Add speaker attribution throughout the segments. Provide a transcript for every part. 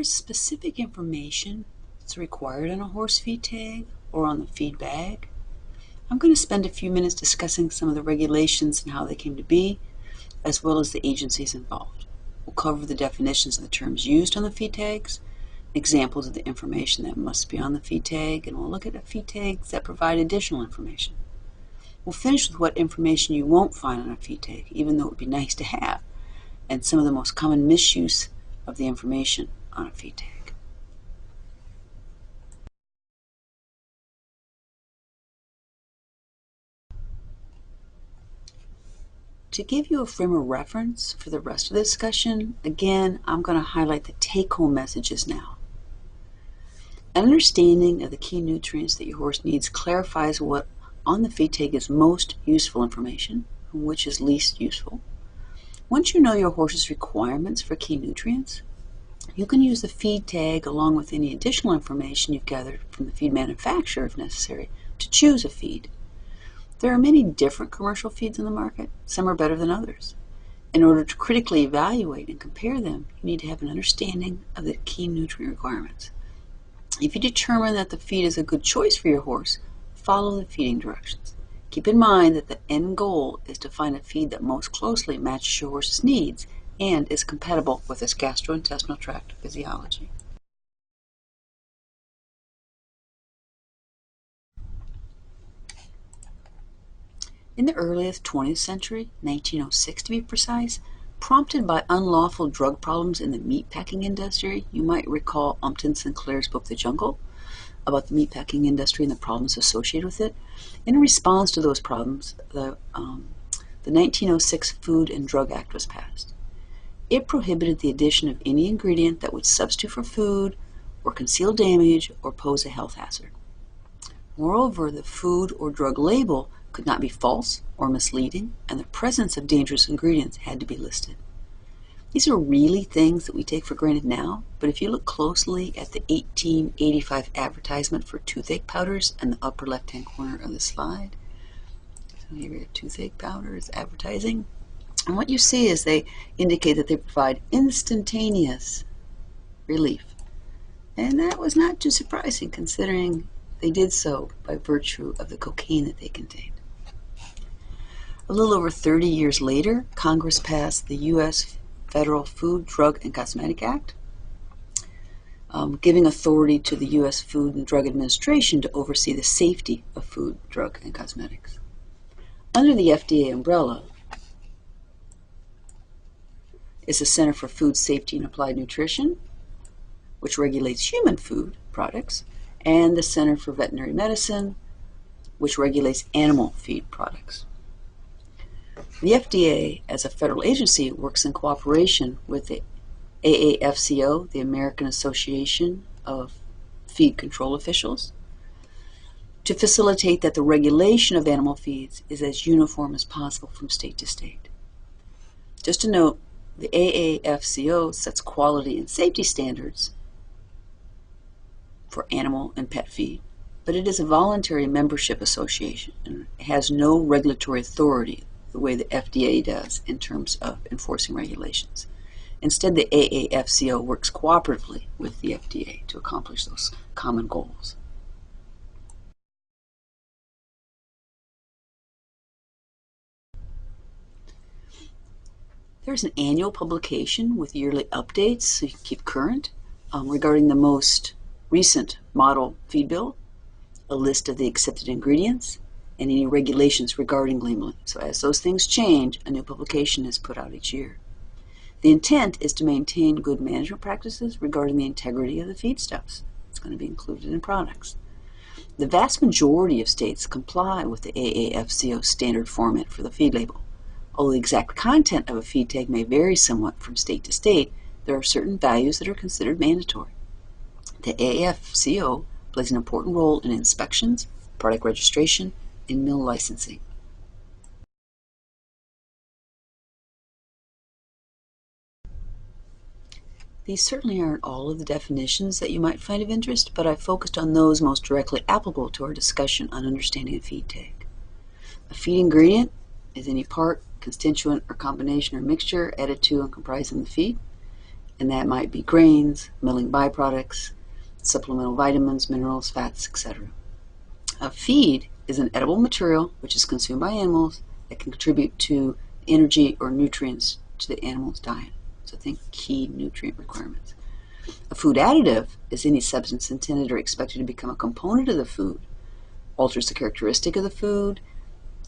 Speaker 1: is specific information that's required on a horse feed tag or on the feed bag, I'm going to spend a few minutes discussing some of the regulations and how they came to be, as well as the agencies involved. We'll cover the definitions of the terms used on the feed tags, examples of the information that must be on the feed tag, and we'll look at feed tags that provide additional information. We'll finish with what information you won't find on a feed tag, even though it would be nice to have, and some of the most common misuse of the information on a feed tag. To give you a frame of reference for the rest of the discussion, again, I'm going to highlight the take-home messages now. An understanding of the key nutrients that your horse needs clarifies what on the feed tag is most useful information and which is least useful. Once you know your horse's requirements for key nutrients, you can use the feed tag along with any additional information you've gathered from the feed manufacturer if necessary to choose a feed. There are many different commercial feeds in the market. Some are better than others. In order to critically evaluate and compare them, you need to have an understanding of the key nutrient requirements. If you determine that the feed is a good choice for your horse, follow the feeding directions. Keep in mind that the end goal is to find a feed that most closely matches your horse's needs and is compatible with his gastrointestinal tract physiology. In the earliest 20th century, 1906 to be precise, prompted by unlawful drug problems in the meatpacking industry, you might recall Upton Sinclair's book The Jungle about the meatpacking industry and the problems associated with it. In response to those problems, the 1906 Food and Drug Act was passed. It prohibited the addition of any ingredient that would substitute for food or conceal damage or pose a health hazard. Moreover, the food or drug label could not be false or misleading, and the presence of dangerous ingredients had to be listed. These are really things that we take for granted now, but if you look closely at the 1885 advertisement for toothache powders in the upper left-hand corner of the slide, so here we have toothache powders advertising, and what you see is they indicate that they provide instantaneous relief. And that was not too surprising considering they did so by virtue of the cocaine that they contained. A little over 30 years later, Congress passed the U.S. Federal Food, Drug, and Cosmetic Act, giving authority to the U.S. Food and Drug Administration to oversee the safety of food, drug, and cosmetics. Under the FDA umbrella is the Center for Food Safety and Applied Nutrition, which regulates human food products, and the Center for Veterinary Medicine, which regulates animal feed products. The FDA, as a federal agency, works in cooperation with the AAFCO, the American Association of Feed Control Officials, to facilitate that the regulation of animal feeds is as uniform as possible from state to state. Just to note, the AAFCO sets quality and safety standards for animal and pet feed, but it is a voluntary membership association and has no regulatory authority the way the FDA does in terms of enforcing regulations. Instead, the AAFCO works cooperatively with the FDA to accomplish those common goals. There's an annual publication with yearly updates so you can keep current regarding the most recent model feed bill, a list of the accepted ingredients, and any regulations regarding labeling. So as those things change, a new publication is put out each year. The intent is to maintain good management practices regarding the integrity of the feedstuffs. It's going to be included in products. The vast majority of states comply with the AAFCO standard format for the feed label. Although the exact content of a feed tag may vary somewhat from state to state, there are certain values that are considered mandatory. The AAFCO plays an important role in inspections, product registration, and mill licensing. These certainly aren't all of the definitions that you might find of interest, but I focused on those most directly applicable to our discussion on understanding a feed tag. A feed ingredient is any part, constituent, or combination or mixture added to and comprising the feed. and that might be grains, milling byproducts, supplemental vitamins, minerals, fats, etc. A feed is an edible material which is consumed by animals that can contribute to energy or nutrients to the animal's diet. So think key nutrient requirements. A food additive is any substance intended or expected to become a component of the food, alters the characteristic of the food,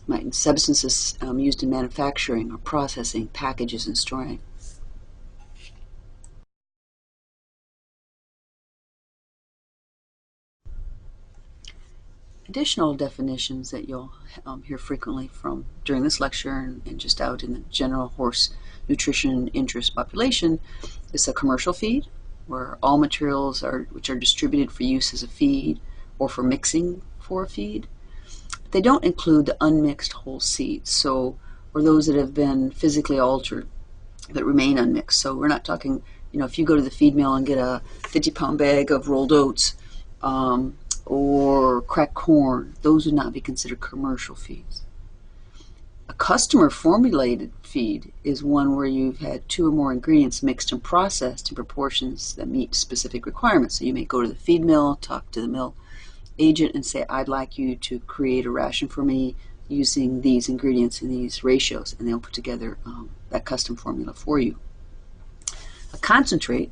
Speaker 1: might be substances used in manufacturing or processing, packages, and storing. Additional definitions that you'll hear frequently from during this lecture and just out in the general horse nutrition interest population is a commercial feed, where all materials which are distributed for use as a feed or for mixing for a feed. They don't include the unmixed whole seeds, or those that have been physically altered that remain unmixed. So we're not talking, if you go to the feed mill and get a 50-pound bag of rolled oats or cracked corn, those would not be considered commercial feeds. A customer formulated feed is one where you've had 2 or more ingredients mixed and processed in proportions that meet specific requirements. So you may go to the feed mill, talk to the mill agent and say, I'd like you to create a ration for me using these ingredients and these ratios, and they'll put together that custom formula for you. A concentrate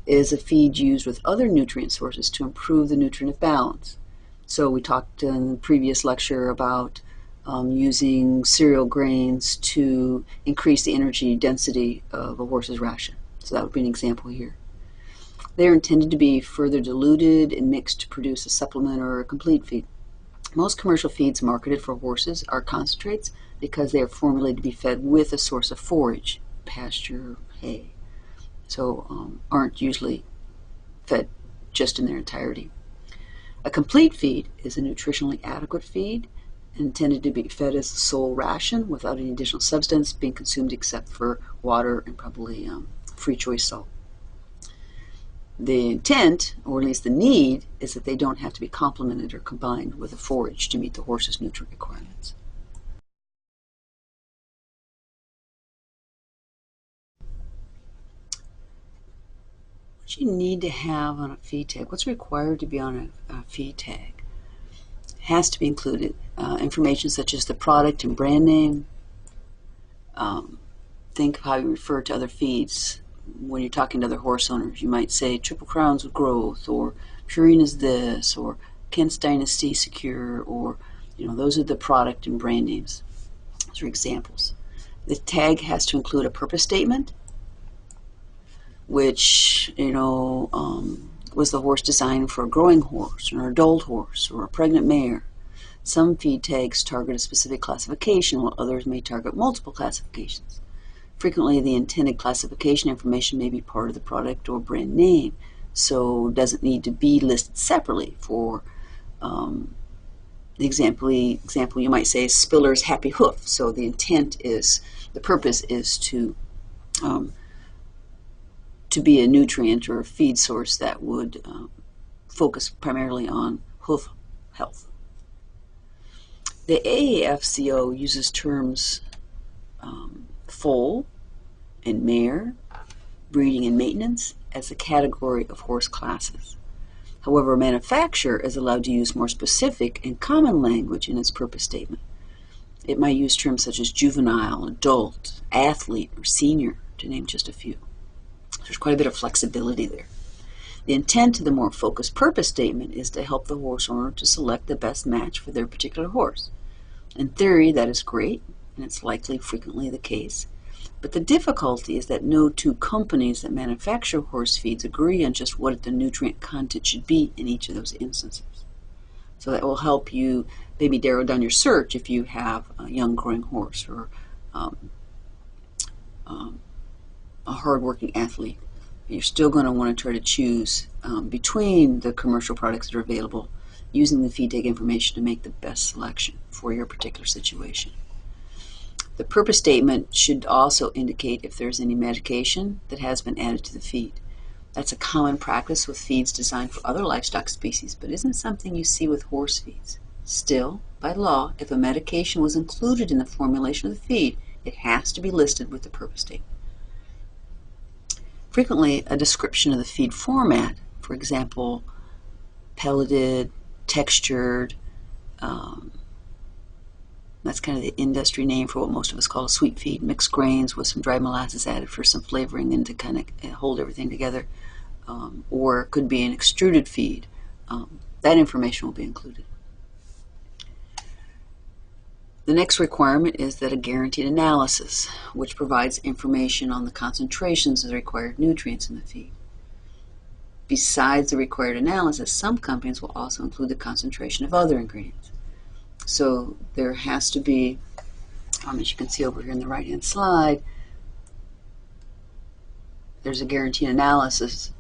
Speaker 1: is a feed used with other nutrient sources to improve the nutrient balance. So we talked in the previous lecture about using cereal grains to increase the energy density of a horse's ration. So that would be an example here. They're intended to be further diluted and mixed to produce a supplement or a complete feed. Most commercial feeds marketed for horses are concentrates because they are formulated to be fed with a source of forage, pasture, hay, so aren't usually fed just in their entirety. A complete feed is a nutritionally adequate feed intended to be fed as a sole ration without any additional substance being consumed except for water and probably free choice salt. The intent, or at least the need, is that they don't have to be complemented or combined with a forage to meet the horse's nutrient requirements. What you need to have on a feed tag, what's required to be on a feed tag, has to be included. Information such as the product and brand name. Think of how you refer to other feeds. When you're talking to other horse owners, you might say Triple Crowns with Growth, or Purina's this, or Kent's Dynasty Secure, or those are the product and brand names. Those are examples. The tag has to include a purpose statement, which was the horse designed for a growing horse, or an adult horse, or a pregnant mare. Some feed tags target a specific classification, while others may target multiple classifications. Frequently, the intended classification information may be part of the product or brand name, so doesn't need to be listed separately. For the example you might say is Spiller's Happy Hoof. So the purpose is to be a nutrient or a feed source that would focus primarily on hoof health. The AAFCO uses terms foal and mare, breeding and maintenance as a category of horse classes. However, a manufacturer is allowed to use more specific and common language in its purpose statement. It might use terms such as juvenile, adult, athlete, or senior, to name just a few. There's quite a bit of flexibility there. The intent of the more focused purpose statement is to help the horse owner to select the best match for their particular horse. In theory, that is great, and it's likely frequently the case. But the difficulty is that no 2 companies that manufacture horse feeds agree on just what the nutrient content should be in each of those instances. So that will help you maybe narrow down your search if you have a young growing horse or a hard-working athlete. You're still going to want to try to choose between the commercial products that are available using the feed tag information to make the best selection for your particular situation. The purpose statement should also indicate if there's any medication that has been added to the feed. That's a common practice with feeds designed for other livestock species, but isn't something you see with horse feeds. Still, by law, if a medication was included in the formulation of the feed, it has to be listed with the purpose statement. Frequently, a description of the feed format, for example, pelleted, textured, that's kind of the industry name for what most of us call a sweet feed, mixed grains with some dried molasses added for some flavoring and to kind of hold everything together, or it could be an extruded feed. That information will be included. The next requirement is that a guaranteed analysis, which provides information on the concentrations of the required nutrients in the feed. Besides the required analysis, some companies will also include the concentration of other ingredients. So there has to be, as you can see over here in the right-hand slide, there's a guaranteed analysis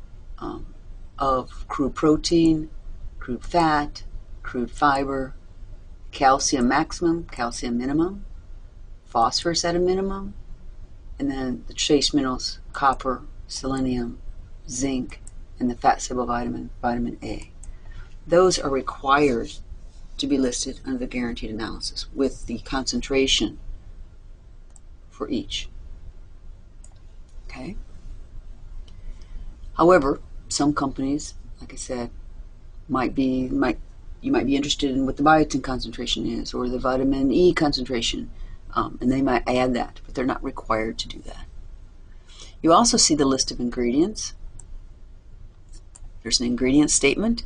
Speaker 1: of crude protein, crude fat, crude fiber, calcium maximum, calcium minimum, phosphorus at a minimum, and then the trace minerals, copper, selenium, zinc, and the fat soluble vitamin, vitamin A. Those are required to be listed under the guaranteed analysis with the concentration for each. Okay. However, some companies, like I said, you might be interested in what the biotin concentration is or the vitamin E concentration, and they might add that, but they're not required to do that. You also see the list of ingredients. There's an ingredient statement.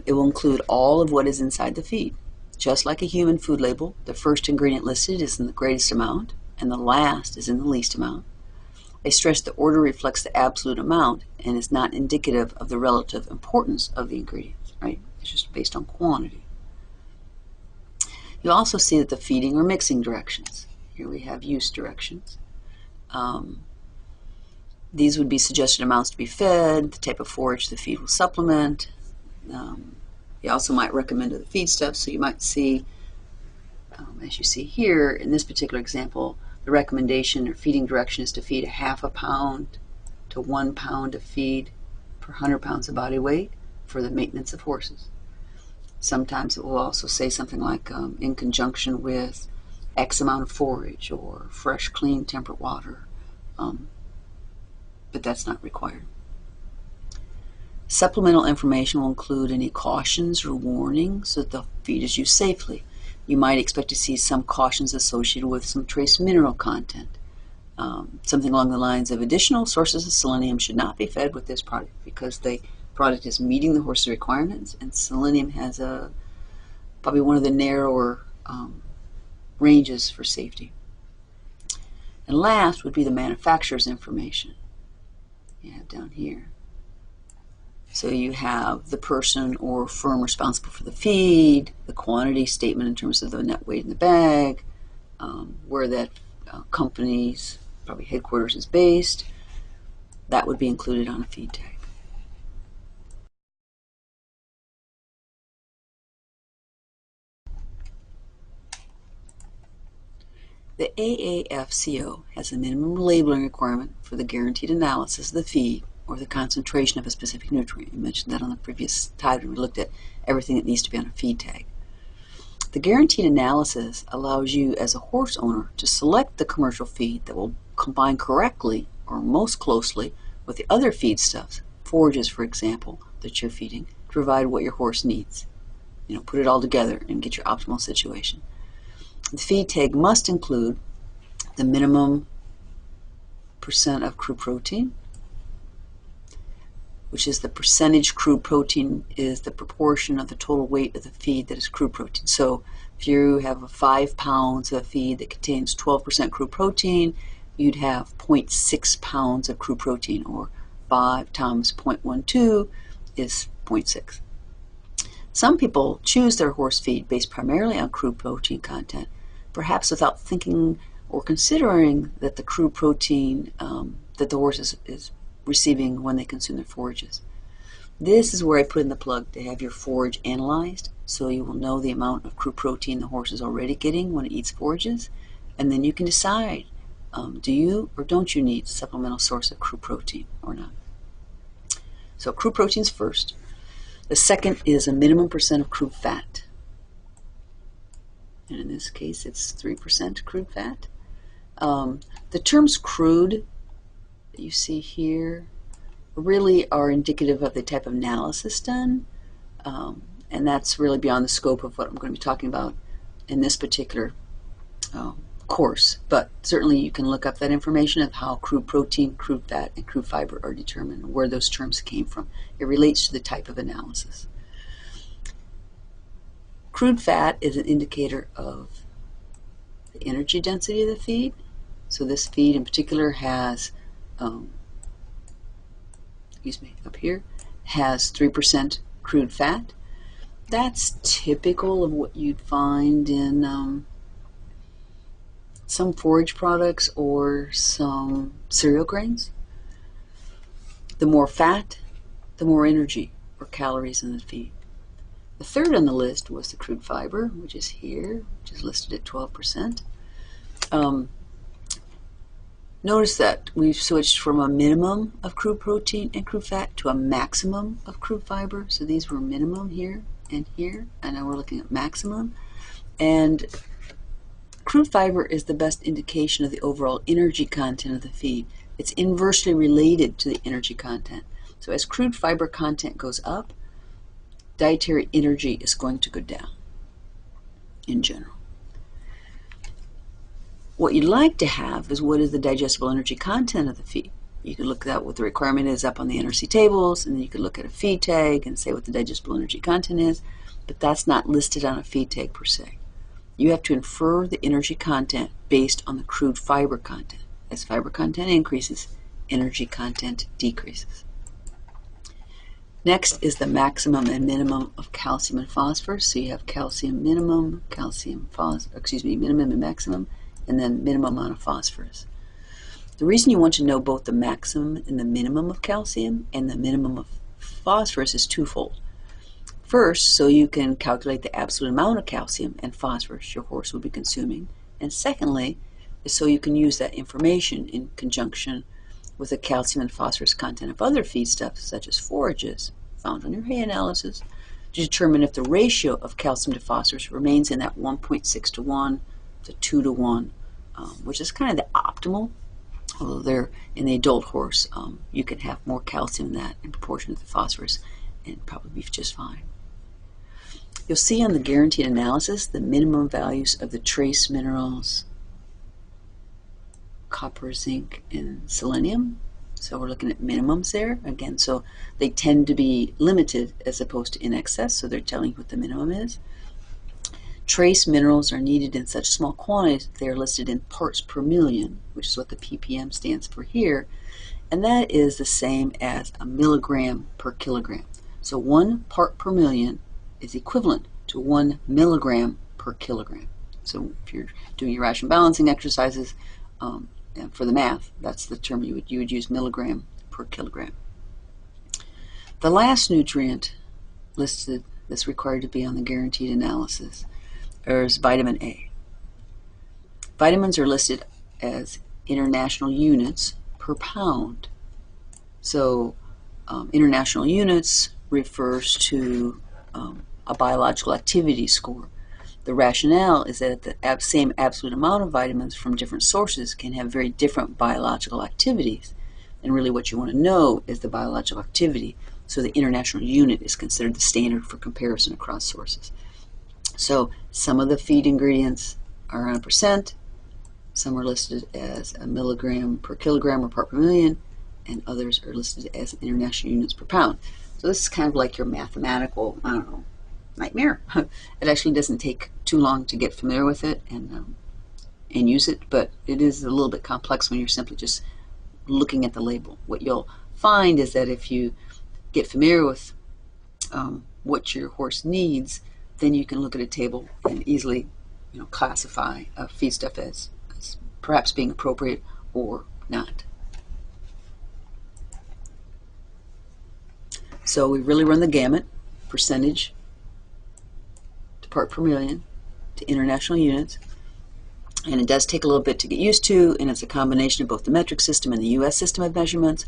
Speaker 1: It will include all of what is inside the feed. Just like a human food label, the first ingredient listed is in the greatest amount, and the last is in the least amount. I stress the order reflects the absolute amount and is not indicative of the relative importance of the ingredients, right? It's just based on quantity. You'll also see that the feeding or mixing directions. Here we have use directions. These would be suggested amounts to be fed, the type of forage the feed will supplement. You also might recommend the feedstuffs, so you might see, as you see here, in this particular example, the recommendation or feeding direction is to feed 1/2 pound to 1 pound of feed per 100 pounds of body weight for the maintenance of horses. Sometimes it will also say something like in conjunction with X amount of forage or fresh, clean, temperate water, but that's not required. Supplemental information will include any cautions or warnings that the feed is used safely. You might expect to see some cautions associated with some trace mineral content. Something along the lines of additional sources of selenium should not be fed with this product because the product is meeting the horse's requirements, and selenium has probably one of the narrower ranges for safety. And last would be the manufacturer's information. You have down here. So you have the person or firm responsible for the feed, the quantity statement in terms of the net weight in the bag, where that company's probably headquarters is based. That would be included on a feed tag. The AAFCO has a minimum labeling requirement for the guaranteed analysis of the feed or the concentration of a specific nutrient. You mentioned that on the previous time when we looked at everything that needs to be on a feed tag. The guaranteed analysis allows you as a horse owner to select the commercial feed that will combine correctly or most closely with the other feedstuffs, forages for example, that you're feeding, to provide what your horse needs. Put it all together and get your optimal situation. The feed tag must include the minimum percent of crude protein, which is the percentage crude protein is the proportion of the total weight of the feed that is crude protein. So if you have 5 pounds of feed that contains 12% crude protein, you'd have 0.6 pounds of crude protein, or 5 times 0.12 is 0.6. Some people choose their horse feed based primarily on crude protein content, perhaps without thinking or considering that the crude protein that the horse is receiving when they consume their forages. This is where I put in the plug to have your forage analyzed, so you will know the amount of crude protein the horse is already getting when it eats forages, and then you can decide, do you or don't you need a supplemental source of crude protein or not. So crude protein's first. The second is a minimum percent of crude fat. And in this case, it's 3% crude fat. The terms crude, that you see here really are indicative of the type of analysis done, and that's really beyond the scope of what I'm going to be talking about in this particular course. But certainly you can look up that information of how crude protein, crude fat, and crude fiber are determined, and where those terms came from. It relates to the type of analysis. Crude fat is an indicator of the energy density of the feed. So this feed in particular has, up here, has 3% crude fat. That's typical of what you'd find in some forage products or some cereal grains. The more fat, the more energy or calories in the feed. The third on the list was the crude fiber, which is here, which is listed at 12%. Notice that we've switched from a minimum of crude protein and crude fat to a maximum of crude fiber. So these were minimum here, and now we're looking at maximum. And crude fiber is the best indication of the overall energy content of the feed. It's inversely related to the energy content. So as crude fiber content goes up, dietary energy is going to go down in general. What you'd like to have is what is the digestible energy content of the feed. You can look at what the requirement is up on the NRC tables, and then you can look at a feed tag and say what the digestible energy content is, but that's not listed on a feed tag per se. You have to infer the energy content based on the crude fiber content. As fiber content increases, energy content decreases. Next is the maximum and minimum of calcium and phosphorus. So you have calcium minimum, minimum and maximum, and then minimum amount of phosphorus. The reason you want to know both the maximum and the minimum of calcium and the minimum of phosphorus is twofold. First, so you can calculate the absolute amount of calcium and phosphorus your horse will be consuming. And secondly, is so you can use that information in conjunction with the calcium and phosphorus content of other feedstuffs, such as forages, found on your hay analysis, to determine if the ratio of calcium to phosphorus remains in that 1.6 to 1 to 2 to 1, which is kind of the optimal. Although they're in the adult horse, you can have more calcium than that in proportion to the phosphorus and probably be just fine. You'll see on the guaranteed analysis the minimum values of the trace minerals, copper, zinc, and selenium. So we're looking at minimums there. Again, so they tend to be limited as opposed to in excess, so they're telling you what the minimum is. Trace minerals are needed in such small quantities that they are listed in parts per million, which is what the ppm stands for here, and that is the same as a milligram per kilogram. So 1 part per million is equivalent to 1 milligram per kilogram. So if you're doing your ration balancing exercises, and for the math, that's the term you would use, milligram per kilogram. The last nutrient listed that's required to be on the guaranteed analysis is vitamin A. Vitamins are listed as international units per pound. So international units refers to a biological activity score. The rationale is that the same absolute amount of vitamins from different sources can have very different biological activities. And really what you want to know is the biological activity. So the international unit is considered the standard for comparison across sources. So some of the feed ingredients are on a percent, some are listed as a milligram per kilogram or part per million, and others are listed as international units per pound. So this is kind of like your mathematical, nightmare. It actually doesn't take too long to get familiar with it and use it, but it is a little bit complex when you're simply just looking at the label. What you'll find is that if you get familiar with what your horse needs, then you can look at a table and easily classify a feedstuff as perhaps being appropriate or not. So we really run the gamut, percentage to part per million to international units, and it does take a little bit to get used to, and it's a combination of both the metric system and the US system of measurements.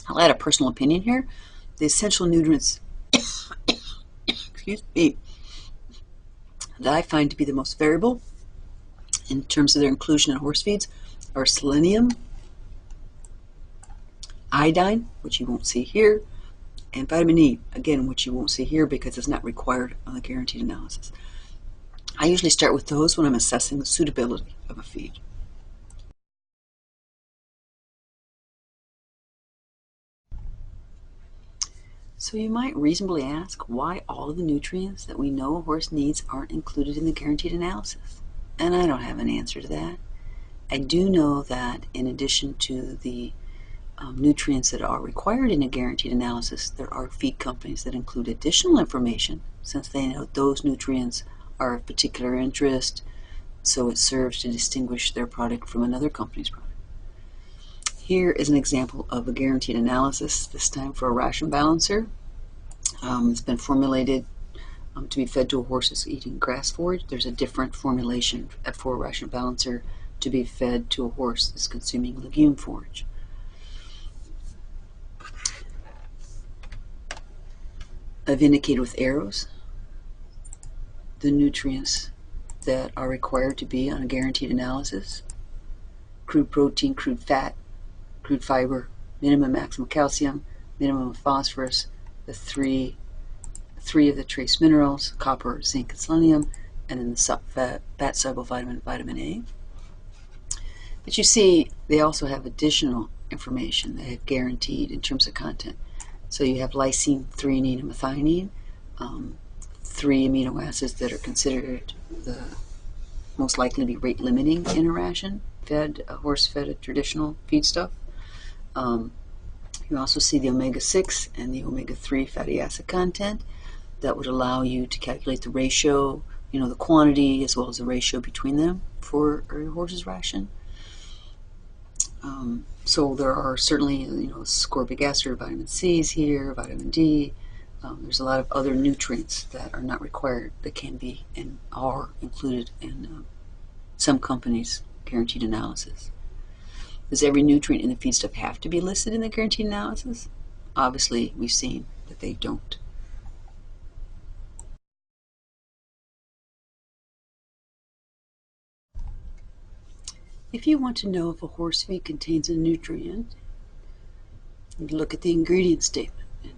Speaker 1: I'll add a personal opinion here. The essential nutrients excuse me, that I find to be the most variable in terms of their inclusion in horse feeds are selenium, iodine, which you won't see here, and vitamin E, again, which you won't see here because it's not required on the guaranteed analysis. I usually start with those when I'm assessing the suitability of a feed. So you might reasonably ask why all of the nutrients that we know a horse needs aren't included in the guaranteed analysis. And I don't have an answer to that. I do know that in addition to the nutrients that are required in a guaranteed analysis, there are feed companies that include additional information since they know those nutrients are of particular interest, so it serves to distinguish their product from another company's product. Here is an example of a guaranteed analysis, this time for a ration balancer. It's been formulated to be fed to a horse that's eating grass forage. There's a different formulation for a ration balancer to be fed to a horse that's consuming legume forage. I've indicated with arrows the nutrients that are required to be on a guaranteed analysis: crude protein, crude fat, crude fiber, minimum maximum calcium, minimum phosphorus, the three of the trace minerals, copper, zinc, and selenium, and then the fat soluble vitamin A. But you see, they also have additional information they have guaranteed in terms of content. So you have lysine, threonine, and methionine, 3 amino acids that are considered the most likely to be rate limiting in a ration a horse fed a traditional feedstuff. You also see the omega-6 and the omega-3 fatty acid content that would allow you to calculate the ratio, the quantity as well as the ratio between them for your horse's ration. So there are certainly, ascorbic acid, vitamin C's here, vitamin D. There's a lot of other nutrients that are not required that can be and are included in some companies' guaranteed analysis. Does every nutrient in the feedstuff have to be listed in the guaranteed analysis? Obviously, we've seen that they don't. If you want to know if a horse feed contains a nutrient, you look at the ingredient statement. And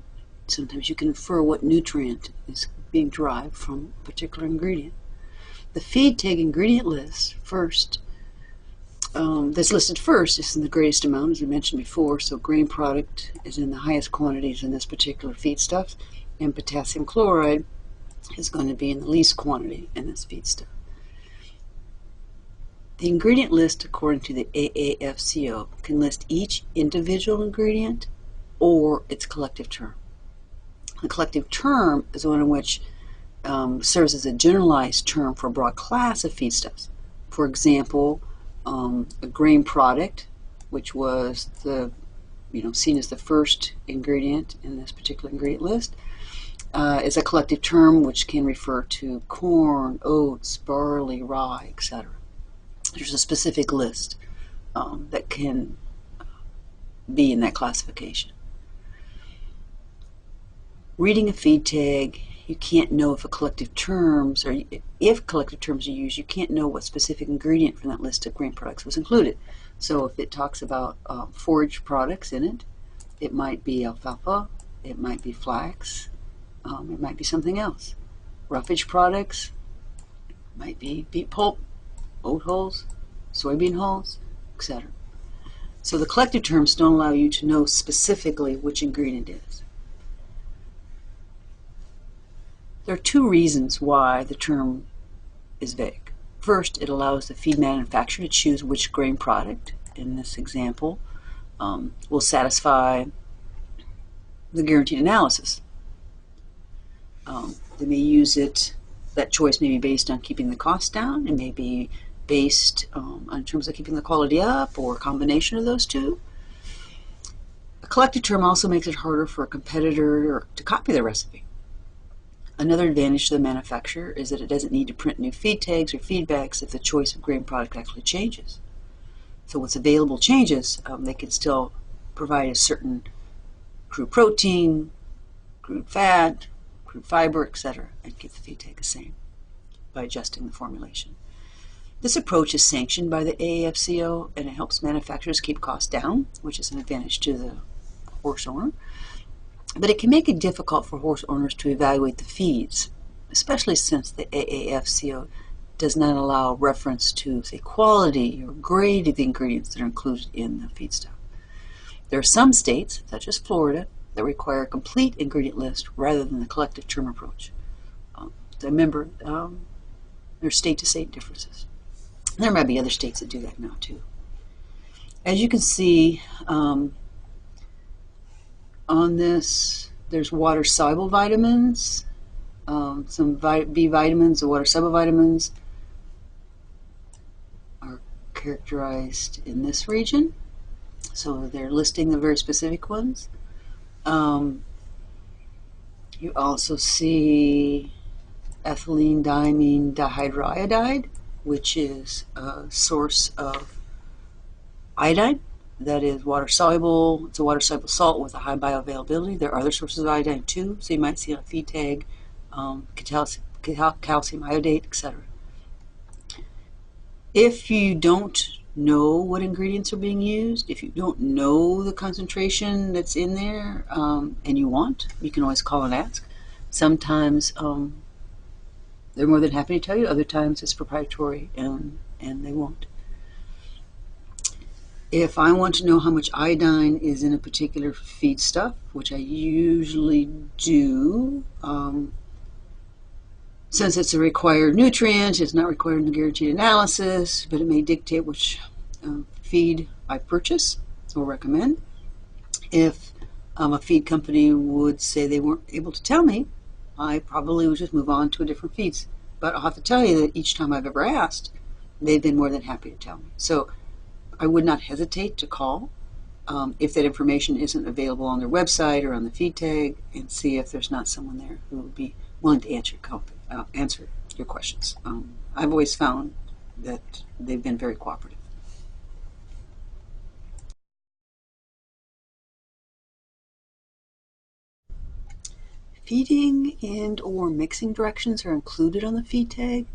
Speaker 1: sometimes you can infer what nutrient is being derived from a particular ingredient. The feed tag ingredient list that's listed first is in the greatest amount, as we mentioned before. So grain product is in the highest quantities in this particular feedstuff, and potassium chloride is going to be in the least quantity in this feedstuff. The ingredient list, according to the AAFCO, can list each individual ingredient or its collective term. The collective term is one in which serves as a generalized term for a broad class of feedstuffs. For example, a grain product, which was seen as the first ingredient in this particular ingredient list, is a collective term which can refer to corn, oats, barley, rye, etc. There's a specific list that can be in that classification. Reading a feed tag, you can't know if collective terms are used, you can't know what specific ingredient from that list of grain products was included. So if it talks about forage products in it, it might be alfalfa, it might be flax, it might be something else. Roughage products might be beet pulp, oat hulls, soybean hulls, etc. So the collective terms don't allow you to know specifically which ingredient it is. There are two reasons why the term is vague. First, it allows the feed manufacturer to choose which grain product, in this example, will satisfy the guaranteed analysis. They may use it, that choice may be based on keeping the cost down, it may be based on terms of keeping the quality up, or a combination of those two. A collective term also makes it harder for a competitor to copy the recipe. Another advantage to the manufacturer is that it doesn't need to print new feed tags or feedbacks if the choice of grain product actually changes. So what's available changes, they can still provide a certain crude protein, crude fat, crude fiber, etc., and keep the feed tag the same by adjusting the formulation. This approach is sanctioned by the AAFCO, and it helps manufacturers keep costs down, which is an advantage to the horse owner. But it can make it difficult for horse owners to evaluate the feeds, especially since the AAFCO does not allow reference to, say, quality or grade of the ingredients that are included in the feedstuff. There are some states, such as Florida, that require a complete ingredient list rather than the collective term approach. Remember, there are state-to-state differences. There might be other states that do that now too. As you can see on this, there's water-soluble vitamins, some B vitamins, the water-soluble vitamins are characterized in this region. So they're listing the very specific ones. You also see ethylene diamine dihydroiodide, which is a source of iodine that is water soluble. It's a water soluble salt with a high bioavailability. There are other sources of iodine too, so you might see on a feed tag calcium iodate, etc. If you don't know what ingredients are being used, if you don't know the concentration that's in there and you want, you can always call and ask. Sometimes they're more than happy to tell you. Other times it's proprietary and they won't. If I want to know how much iodine is in a particular feedstuff, which I usually do, since it's a required nutrient, it's not required in the guaranteed analysis, but it may dictate which feed I purchase or recommend. If a feed company would say they weren't able to tell me, I probably would just move on to a different feeds. But I'll have to tell you that each time I've ever asked, they've been more than happy to tell me. So I would not hesitate to call if that information isn't available on their website or on the feed tag, and see if there's not someone there who would be willing to answer your questions. I've always found that they've been very cooperative. Feeding and or mixing directions are included on the feed tag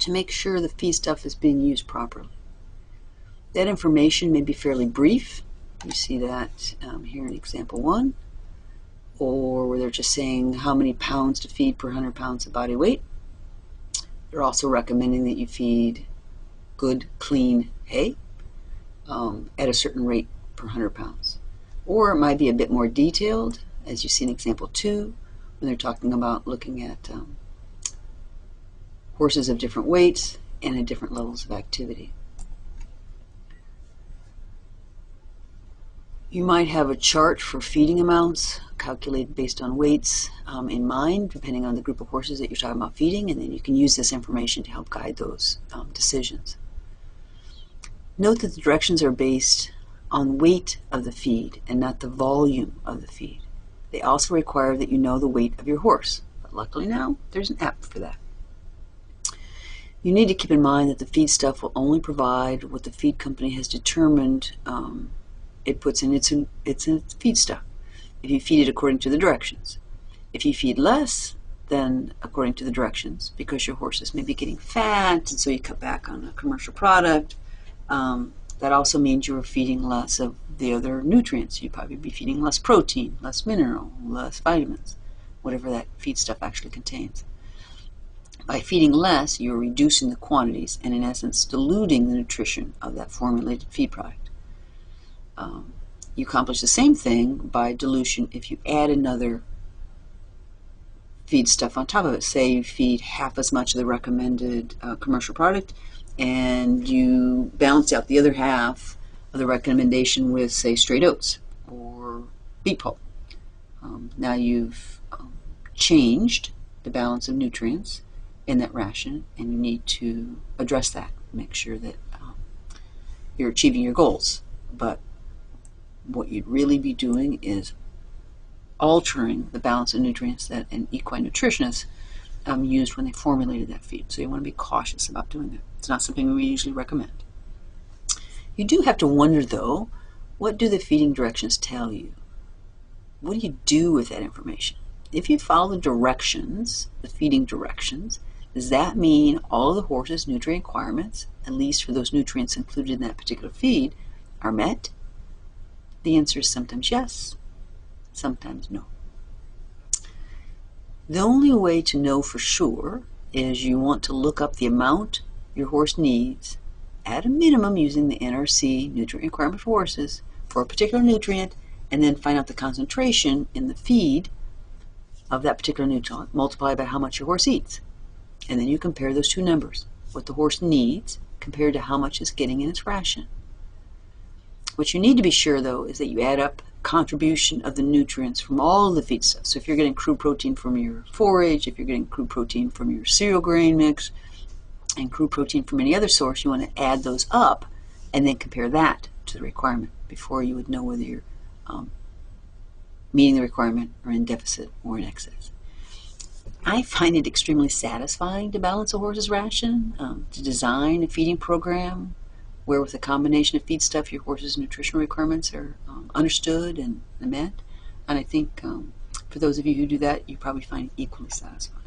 Speaker 1: to make sure the feedstuff is being used properly. That information may be fairly brief. You see that here in example 1, or where they're just saying how many pounds to feed per 100 pounds of body weight. They're also recommending that you feed good, clean hay at a certain rate per 100 pounds. Or it might be a bit more detailed, as you see in example 2, when they're talking about looking at horses of different weights and at different levels of activity. You might have a chart for feeding amounts calculated based on weights in mind, depending on the group of horses that you're talking about feeding, and then you can use this information to help guide those decisions. Note that the directions are based on weight of the feed and not the volume of the feed. They also require that you know the weight of your horse, but luckily now there's an app for that. You need to keep in mind that the feed stuff will only provide what the feed company has determined it puts in its feed stuff, if you feed it according to the directions. If you feed less than according to the directions, because your horses may be getting fat, and so you cut back on a commercial product, that also means you're feeding less of the other nutrients. You'd probably be feeding less protein, less mineral, less vitamins, whatever that feed stuff actually contains. By feeding less, you're reducing the quantities and in essence diluting the nutrition of that formulated feed product. You accomplish the same thing by dilution if you add another feed stuff on top of it. Say you feed half as much of the recommended commercial product, and you balance out the other half of the recommendation with, say, straight oats or beet pulp. Now you've changed the balance of nutrients in that ration, and you need to address that, make sure that you're achieving your goals. But what you'd really be doing is altering the balance of nutrients that an equine nutritionist used when they formulated that feed. So you want to be cautious about doing that. It's not something we usually recommend. You do have to wonder, though, what do the feeding directions tell you? What do you do with that information? If you follow the directions, the feeding directions, Does that mean all of the horse's nutrient requirements, at least for those nutrients included in that particular feed, are met? The answer is sometimes yes, sometimes no. The only way to know for sure is you want to look up the amount your horse needs at a minimum using the NRC nutrient requirement for horses for a particular nutrient, and then find out the concentration in the feed of that particular nutrient multiplied by how much your horse eats. And then you compare those two numbers, what the horse needs compared to how much it's getting in its ration. What you need to be sure, though, is that you add up contribution of the nutrients from all the feed stuff. So if you're getting crude protein from your forage, if you're getting crude protein from your cereal grain mix, and crude protein from any other source, you want to add those up and then compare that to the requirement before you would know whether you're meeting the requirement or in deficit or in excess. I find it extremely satisfying to balance a horse's ration, to design a feeding program where with a combination of feed stuff your horse's nutritional requirements are understood and met. And I think for those of you who do that, you probably find it equally satisfying.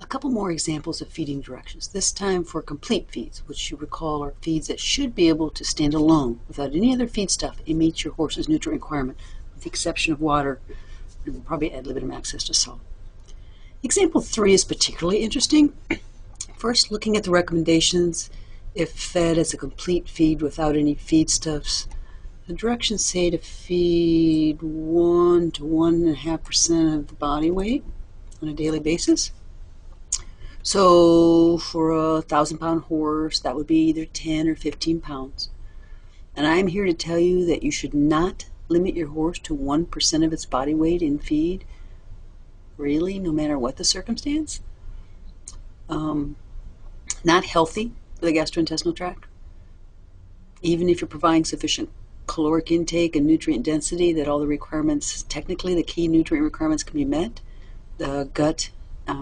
Speaker 1: A couple more examples of feeding directions, this time for complete feeds, which you recall are feeds that should be able to stand alone without any other feed stuff and meet your horse's nutrient requirement, with the exception of water, and we'll probably add limited access to salt. Example 3 is particularly interesting. First, looking at the recommendations, if fed as a complete feed without any feedstuffs, the directions say to feed 1 to 1.5% of the body weight on a daily basis. So for a 1,000-pound horse, that would be either 10 or 15 pounds. And I'm here to tell you that you should not limit your horse to 1% of its body weight in feed, really, no matter what the circumstance. Not healthy for the gastrointestinal tract. Even if you're providing sufficient caloric intake and nutrient density that all the requirements, technically the key nutrient requirements, can be met, the gut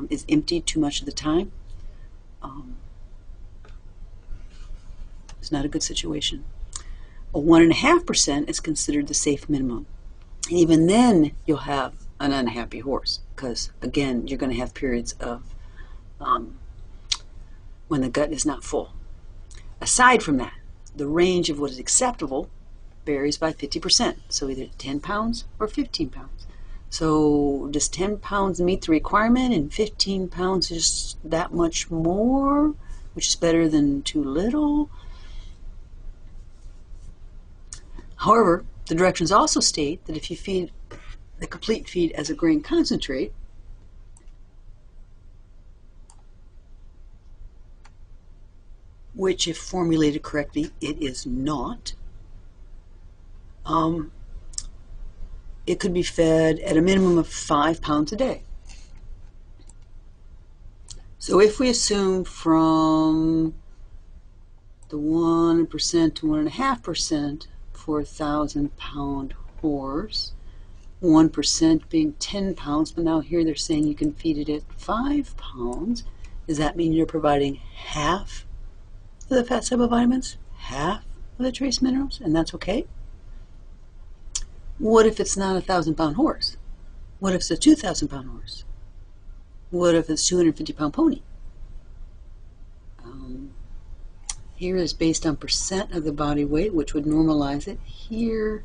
Speaker 1: is emptied too much of the time. It's not a good situation. A 1.5% is considered the safe minimum. And even then, you'll have an unhappy horse because, again, you're going to have periods of when the gut is not full. Aside from that, the range of what is acceptable varies by 50%, so either 10 pounds or 15 pounds. So does 10 pounds meet the requirement and 15 pounds is that much more, which is better than too little? However, the directions also state that if you feed the complete feed as a grain concentrate, which if formulated correctly, it is not, it could be fed at a minimum of 5 pounds a day. So if we assume from the 1% to 1.5% for a 1,000-pound horse, 1% being 10 pounds, but now here they're saying you can feed it at 5 pounds. Does that mean you're providing half of the fat soluble vitamins, half of the trace minerals, and that's okay? What if it's not a 1,000-pound horse? What if it's a 2,000-pound horse? What if it's a 250-pound pony? Here is based on percent of the body weight, which would normalize it. Here,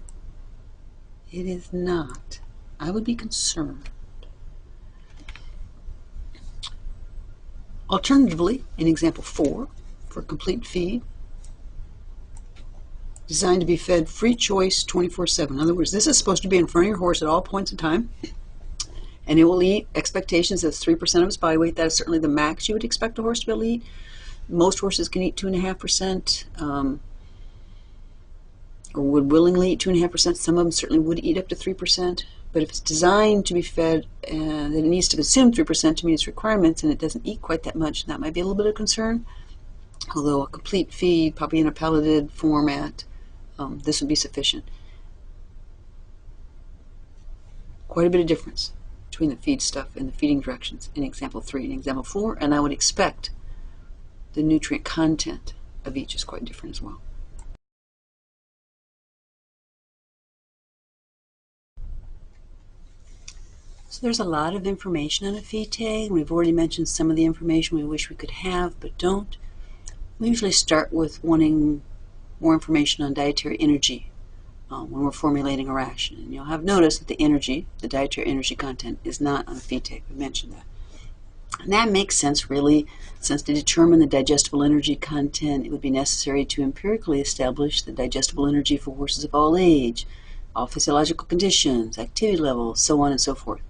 Speaker 1: it is not. I would be concerned. Alternatively, in example 4, for complete feed, designed to be fed free choice 24/7. In other words, this is supposed to be in front of your horse at all points in time, and it will eat expectations of 3% of its body weight. That is certainly the max you would expect a horse to be able to eat. Most horses can eat 2.5%, or would willingly eat 2.5%. Some of them certainly would eat up to 3%. But if it's designed to be fed and it needs to consume 3% to meet its requirements and it doesn't eat quite that much, that might be a little bit of concern. Although a complete feed, probably in a pelleted format, this would be sufficient. Quite a bit of difference between the feed stuff and the feeding directions in example 3 and example 4, and I would expect the nutrient content of each is quite different as well. So there's a lot of information on a feed tag. We've already mentioned some of the information we wish we could have but don't. We usually start with wanting more information on dietary energy when we're formulating a ration. And you'll have noticed that the dietary energy content, is not on a feed tag. We mentioned that. And that makes sense, really, since to determine the digestible energy content, it would be necessary to empirically establish the digestible energy for horses of all age, all physiological conditions, activity levels, so on and so forth.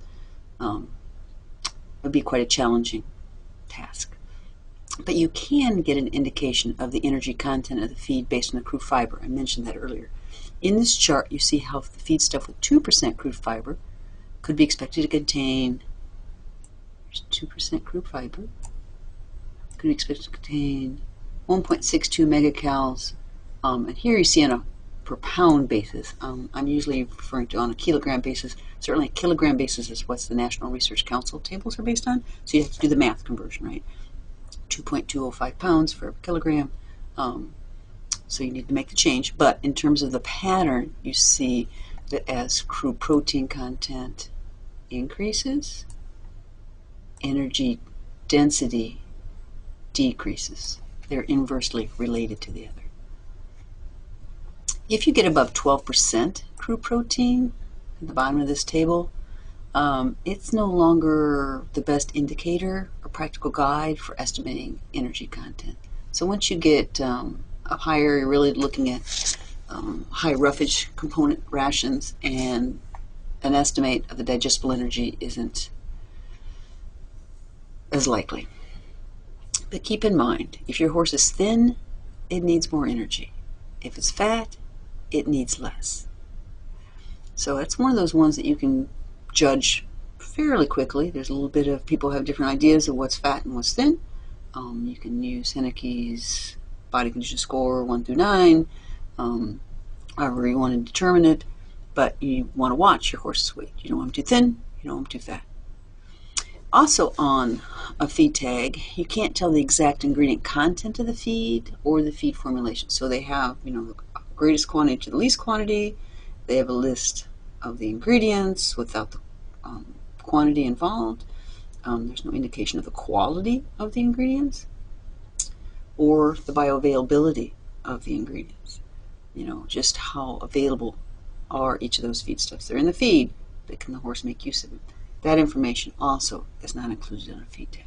Speaker 1: It would be quite a challenging task. But you can get an indication of the energy content of the feed based on the crude fiber. I mentioned that earlier. In this chart, you see how the feedstuff with 2% crude fiber could be expected to contain 2% crude fiber. Could be expected to contain 1.62 megacals. And here you see on a per pound basis. I'm usually referring to on a kilogram basis. Certainly a kilogram basis is what the National Research Council tables are based on. So you have to do the math conversion, right? 2.205 pounds for a kilogram. So you need to make the change. But in terms of the pattern, you see that as crude protein content increases, energy density decreases. They're inversely related to the other. If you get above 12% crude protein at the bottom of this table, it's no longer the best indicator or practical guide for estimating energy content. So once you get up higher, you're really looking at high roughage component rations, and an estimate of the digestible energy isn't as likely. But keep in mind, if your horse is thin, it needs more energy. If it's fat, it needs less. So it's one of those ones that you can judge fairly quickly. There's a little bit of, people have different ideas of what's fat and what's thin. You can use Henneke's body condition score 1 through 9, however you want to determine it, but you want to watch your horse's weight. You don't want them too thin, you don't want them too fat. Also on a feed tag, you can't tell the exact ingredient content of the feed or the feed formulation. So they have, the greatest quantity to the least quantity. They have a list of the ingredients without the quantity involved. There's no indication of the quality of the ingredients or the bioavailability of the ingredients. Just how available are each of those feedstuffs. They're in the feed, but can the horse make use of it? That information also is not included on a feed tag.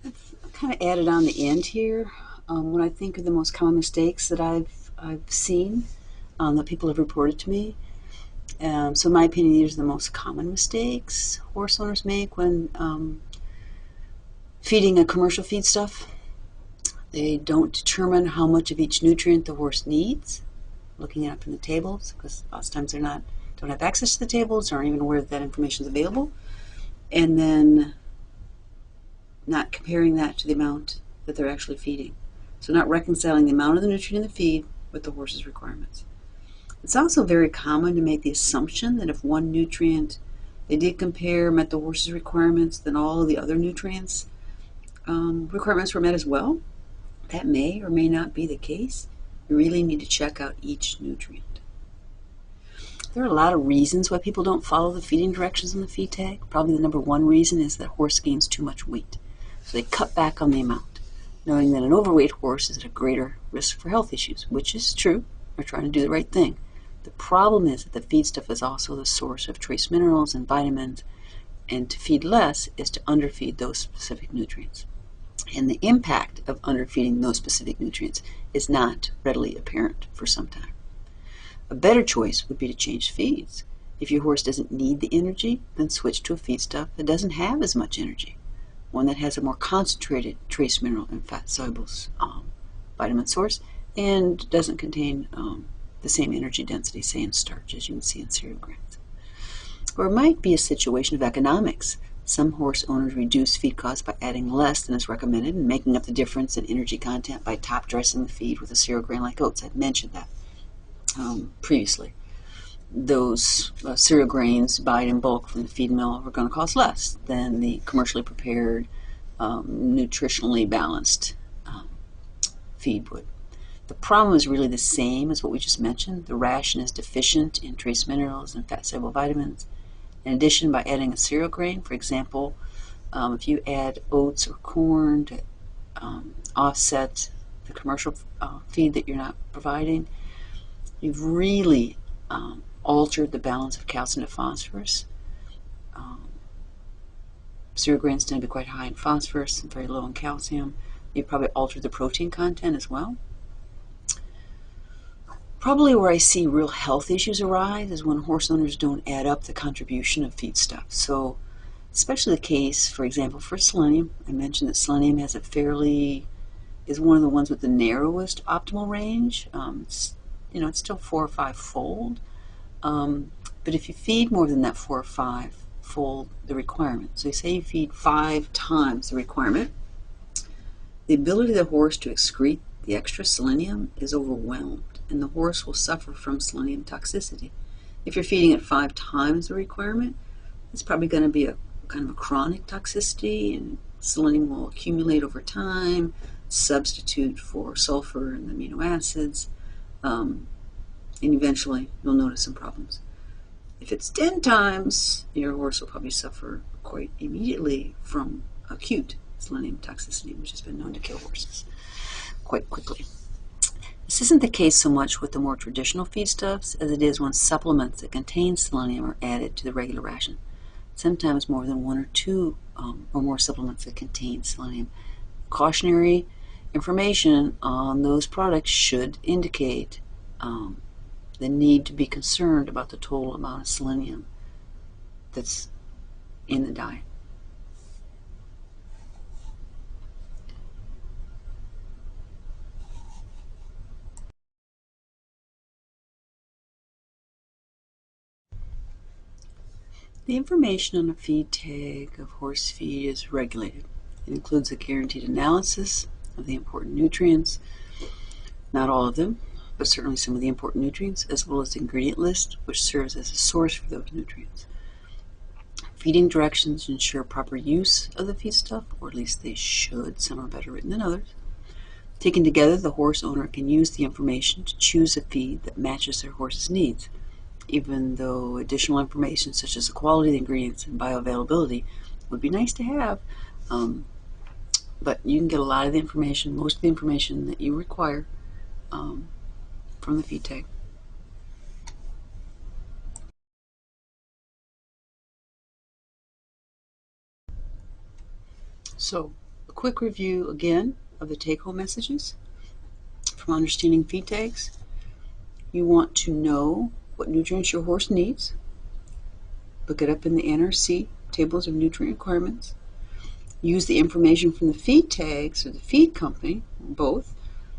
Speaker 1: I've kind of added on the end here what I think are the most common mistakes that I've seen that people have reported to me. So in my opinion, these are the most common mistakes horse owners make when feeding a commercial feedstuff. They don't determine how much of each nutrient the horse needs, looking it up in the tables, because lots of times they don't have access to the tables, or aren't even aware that information is available, and then not comparing that to the amount that they're actually feeding. So not reconciling the amount of the nutrient in the feed with the horse's requirements. It's also very common to make the assumption that if one nutrient they did compare met the horse's requirements, then all of the other nutrients requirements were met as well. That may or may not be the case. You really need to check out each nutrient. There are a lot of reasons why people don't follow the feeding directions on the feed tag. Probably the number one reason is that horse gains too much weight. So they cut back on the amount, knowing that an overweight horse is at a greater risk for health issues, which is true. They're trying to do the right thing. The problem is that the feedstuff is also the source of trace minerals and vitamins, and to feed less is to underfeed those specific nutrients. And the impact of underfeeding those specific nutrients is not readily apparent for some time. A better choice would be to change feeds. If your horse doesn't need the energy, then switch to a feedstuff that doesn't have as much energy, one that has a more concentrated trace mineral and fat-soluble vitamin source and doesn't contain the same energy density, say in starch, as you can see in cereal grains. Or it might be a situation of economics. Some horse owners reduce feed costs by adding less than is recommended and making up the difference in energy content by top dressing the feed with a cereal grain like oats. I've mentioned that previously. Those cereal grains buyed in bulk from the feed mill are going to cost less than the commercially prepared, nutritionally balanced feed would. The problem is really the same as what we just mentioned. The ration is deficient in trace minerals and fat-soluble vitamins. In addition, by adding a cereal grain, for example, if you add oats or corn to offset the commercial feed that you're not providing, you've really altered the balance of calcium to phosphorus. Cereal grains tend to be quite high in phosphorus and very low in calcium. You've probably altered the protein content as well. Probably where I see real health issues arise is when horse owners don't add up the contribution of feedstuff. So, especially the case, for example, for selenium. I mentioned that selenium is one of the ones with the narrowest optimal range. It's still 4 or 5 fold. But if you feed more than that 4 or 5 fold the requirement, so you say you feed 5 times the requirement, the ability of the horse to excrete the extra selenium is overwhelmed, and the horse will suffer from selenium toxicity. If you're feeding it 5 times the requirement, it's probably going to be a kind of a chronic toxicity, and selenium will accumulate over time, substitute for sulfur and amino acids, and eventually you'll notice some problems. If it's 10 times, your horse will probably suffer quite immediately from acute selenium toxicity, which has been known to kill horses quite quickly. This isn't the case so much with the more traditional feedstuffs as it is when supplements that contain selenium are added to the regular ration. Sometimes more than 1 or 2 or more supplements that contain selenium. Cautionary information on those products should indicate the need to be concerned about the total amount of selenium that's in the diet. The information on a feed tag of horse feed is regulated. It includes a guaranteed analysis of the important nutrients, not all of them, but certainly some of the important nutrients, as well as the ingredient list, which serves as a source for those nutrients. Feeding directions ensure proper use of the feedstuff, or at least they should. Some are better written than others. Taken together, the horse owner can use the information to choose a feed that matches their horse's needs, even though additional information such as the quality of the ingredients and bioavailability would be nice to have. But you can get a lot of the information, most of the information that you require from the feed tag. So, a quick review again of the take-home messages from understanding feed tags. You want to know what nutrients your horse needs. Look it up in the NRC tables of nutrient requirements. Use the information from the feed tags or the feed company, or both,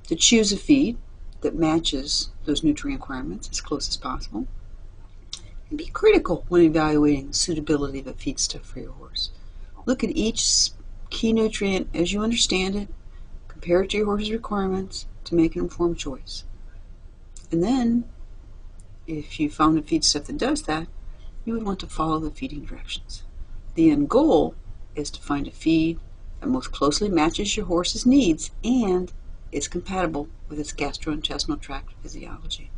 Speaker 1: to choose a feed that matches those nutrient requirements as close as possible. And be critical when evaluating the suitability of a feedstuff for your horse. Look at each key nutrient as you understand it, compare it to your horse's requirements to make an informed choice. And then, if you found a feedstuff that does that, you would want to follow the feeding directions. The end goal is to find a feed that most closely matches your horse's needs and is compatible with its gastrointestinal tract physiology.